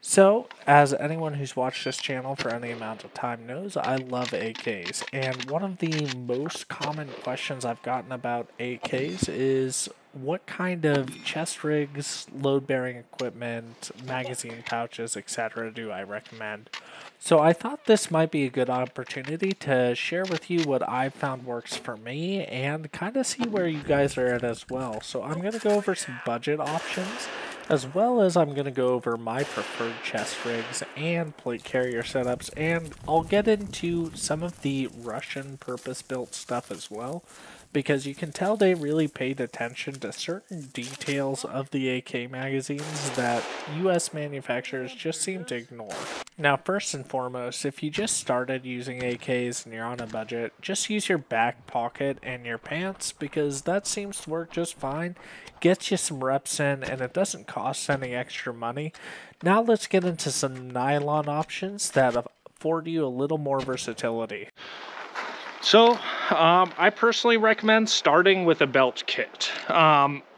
So, as anyone who's watched this channel for any amount of time knows, I love AKs. And one of the most common questions I've gotten about AKs is what kind of chest rigs, load bearing equipment, magazine pouches, etc. do I recommend? So, I thought this might be a good opportunity to share with you what I've found works for me and kind of see where you guys are at as well. So, I'm going to go over some budget options as well as I'm going to go over my preferred chest rigs and plate carrier setups, and I'll get into some of the Russian purpose-built stuff as well, because you can tell they really paid attention to certain details of the AK magazines that US manufacturers just seem to ignore. Now, first and foremost, if you just started using AKs and you're on a budget, just use your back pocket and your pants, because that seems to work just fine, gets you some reps in, and it doesn't cost any extra money. Now let's get into some nylon options that afford you a little more versatility. So, I personally recommend starting with a belt kit.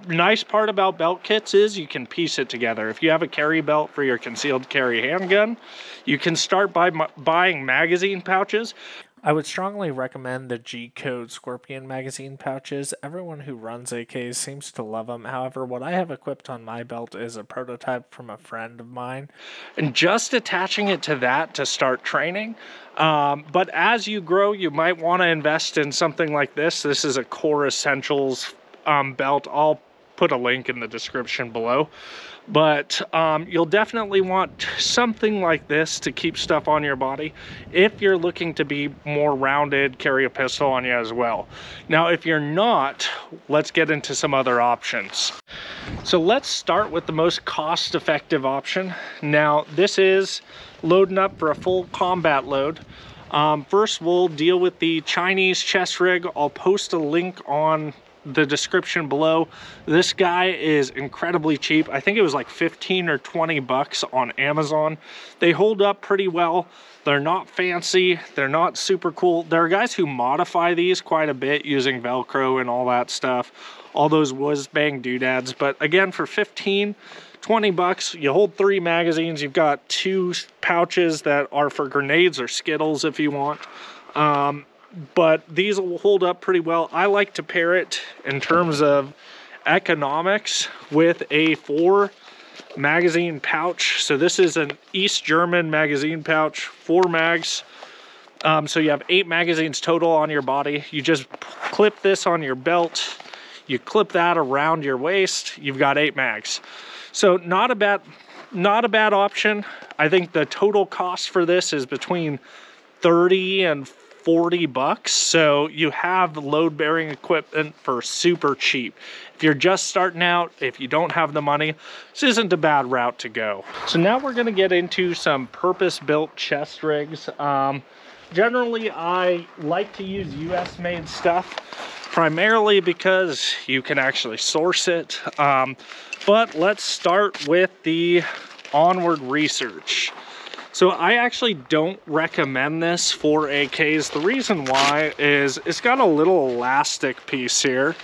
Nice part about belt kits is you can piece it together. If you have a carry belt for your concealed carry handgun, you can start by buying magazine pouches. I would strongly recommend the G-Code Scorpion magazine pouches. Everyone who runs AKs seems to love them. However, what I have equipped on my belt is a prototype from a friend of mine. And just attaching it to that to start training. But as you grow, you might want to invest in something like this. This is a Core Essentials belt. I'll put a link in the description below. But you'll definitely want something like this to keep stuff on your body if you're looking to be more rounded, carry a pistol on you as well. Now, if you're not, let's get into some other options. So let's start with the most cost-effective option. Now, this is loading up for a full combat load. First, we'll deal with the Chinese chest rig. I'll post a link on the description below. This guy is incredibly cheap. I think it was like 15 or 20 bucks on Amazon. They hold up pretty well. They're not fancy. They're not super cool. There are guys who modify these quite a bit using Velcro and all that stuff, all those whiz-bang doodads. But again, for 15, 20 bucks, you hold 3 magazines. You've got 2 pouches that are for grenades or Skittles if you want. But these will hold up pretty well. I like to pair it in terms of economics with a 4 magazine pouch. So this is an East German magazine pouch, 4 mags. So you have 8 magazines total on your body. You just clip this on your belt. You clip that around your waist. You've got 8 mags. So not a bad option. I think the total cost for this is between 30 and 40 bucks. So you have load bearing equipment for super cheap. If you're just starting out, if you don't have the money, this isn't a bad route to go. So now we're going to get into some purpose-built chest rigs. Generally, I like to use US made stuff, primarily because you can actually source it. But let's start with the Onward Research. So I actually don't recommend this for AKs. The reason why is it's got a little elastic piece here,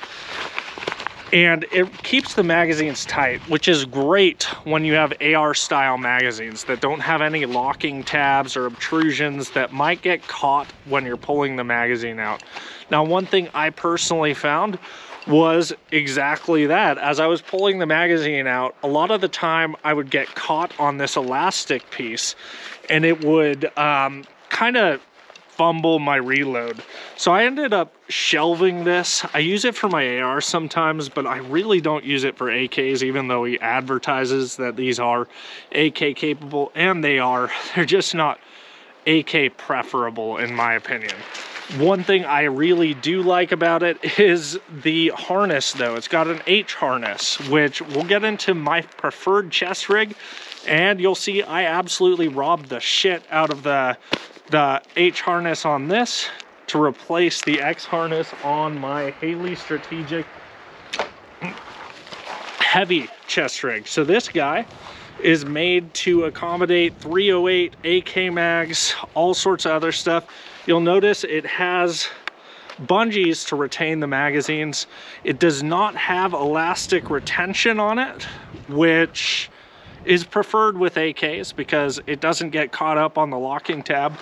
and it keeps the magazines tight, which is great when you have AR style magazines that don't have any locking tabs or obtrusions that might get caught when you're pulling the magazine out. Now, one thing I personally found was exactly that. As I was pulling the magazine out, a lot of the time I would get caught on this elastic piece and it would kind of fumble my reload. So I ended up shelving this. I use it for my AR sometimes, but I really don't use it for AKs, even though he advertises that these are AK capable, and they are. They're just not AK preferable in my opinion. One thing I really do like about it is the harness, though. It's got an H harness, which we'll get into my preferred chest rig, and you'll see I absolutely robbed the shit out of the H harness on this to replace the X harness on my Haley Strategic heavy chest rig. So this guy is made to accommodate 308 AK mags, all sorts of other stuff. You'll notice it has bungees to retain the magazines. It does not have elastic retention on it, which is preferred with AKs because it doesn't get caught up on the locking tab.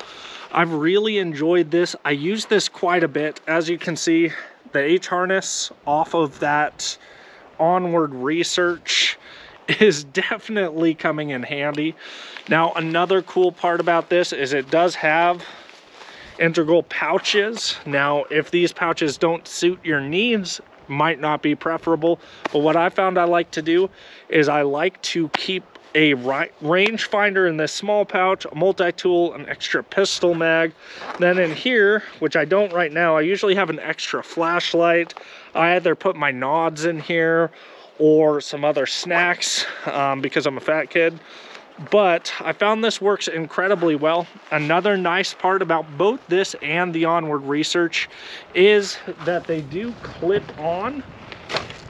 I've really enjoyed this. I use this quite a bit. As you can see, the H-harness off of that onward research is definitely coming in handy. Now, another cool part about this is it does have integral pouches. Now, if these pouches don't suit your needs, might not be preferable, but what I found I like to do is I like to keep a range finder in this small pouch, a multi-tool, an extra pistol mag. Then in here, which I don't right now, I usually have an extra flashlight. I either put my nods in here or some other snacks because I'm a fat kid. But I found this works incredibly well. Another nice part about both this and the onward research is that they do clip on,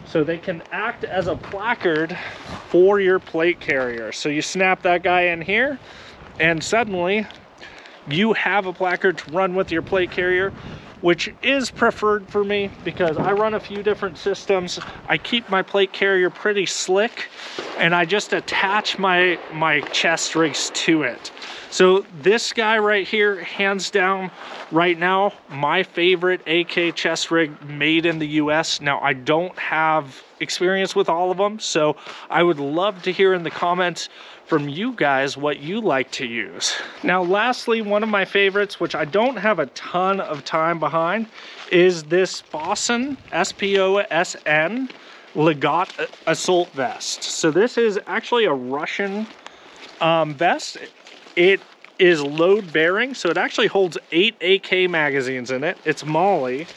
so they can act as a placard for your plate carrier. So you snap that guy in here and suddenly you have a placard to run with your plate carrier, which is preferred for me because I run a few different systems. I keep my plate carrier pretty slick and I just attach my chest rigs to it. So this guy right here, hands down, right now, my favorite AK chest rig made in the US. Now, I don't have experience with all of them, so I would love to hear in the comments from you guys what you like to use. Now, lastly, one of my favorites, which I don't have a ton of time behind, is this Sposen, S-P-O-S-N, Legat Assault Vest. So this is actually a Russian vest. It is load bearing, so it actually holds 8 AK magazines in it. It's Molly.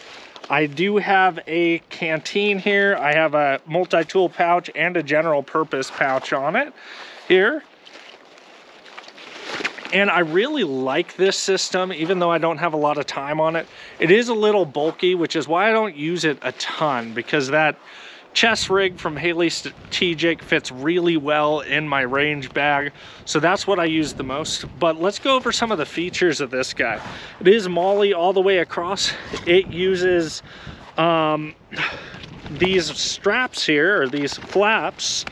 I do have a canteen here. I have a multi-tool pouch and a general purpose pouch on it here. And I really like this system, even though I don't have a lot of time on it. It is a little bulky, which is why I don't use it a ton, because that chest rig from Haley Strategic fits really well in my range bag. So that's what I use the most. But let's go over some of the features of this guy. It is Molly all the way across. It uses these straps here, or these flaps,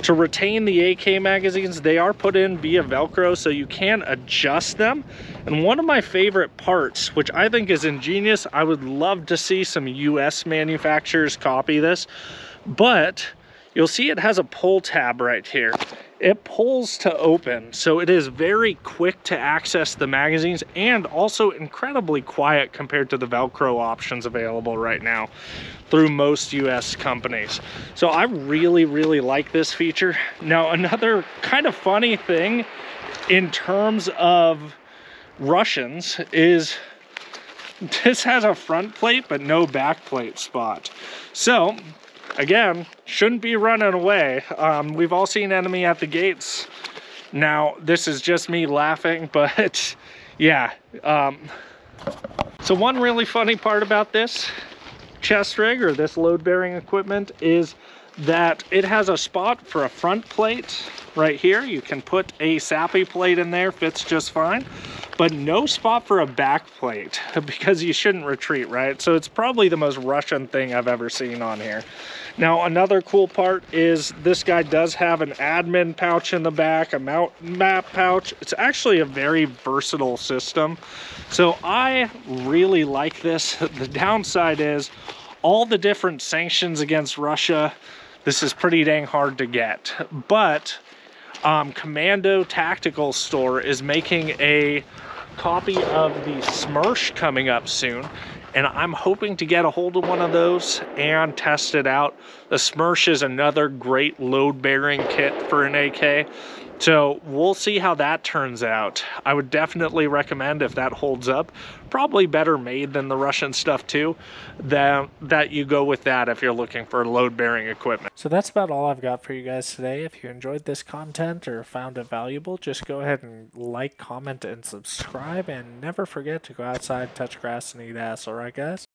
to retain the AK magazines. They are put in via Velcro, so you can adjust them. And one of my favorite parts, which I think is ingenious, I would love to see some US manufacturers copy this, but you'll see it has a pull tab right here. It pulls to open, so it is very quick to access the magazines and also incredibly quiet compared to the Velcro options available right now through most US companies. So I really, really like this feature. Now, another kind of funny thing in terms of Russians is this has a front plate but no back plate spot. So again, shouldn't be running away. We've all seen Enemy at the Gates. Now, this is just me laughing, but yeah. So one really funny part about this chest rig, or this load-bearing equipment, is that it has a spot for a front plate right here. You can put a SAPI plate in there, fits just fine, but no spot for a back plate because you shouldn't retreat, right? So it's probably the most Russian thing I've ever seen on here. Now, another cool part is this guy does have an admin pouch in the back, a map pouch. It's actually a very versatile system. So I really like this. The downside is all the different sanctions against Russia. This is pretty dang hard to get. But Commando Tactical Store is making a copy of the Smersh coming up soon, and I'm hoping to get a hold of one of those and test it out. The Smersh is another great load-bearing kit for an AK, so we'll see how that turns out. I would definitely recommend, if that holds up, probably better made than the Russian stuff too, that you go with that if you're looking for load-bearing equipment. So that's about all I've got for you guys today. If you enjoyed this content or found it valuable, just go ahead and like, comment, and subscribe, and never forget to go outside, touch grass, and eat ass. Alright, guys?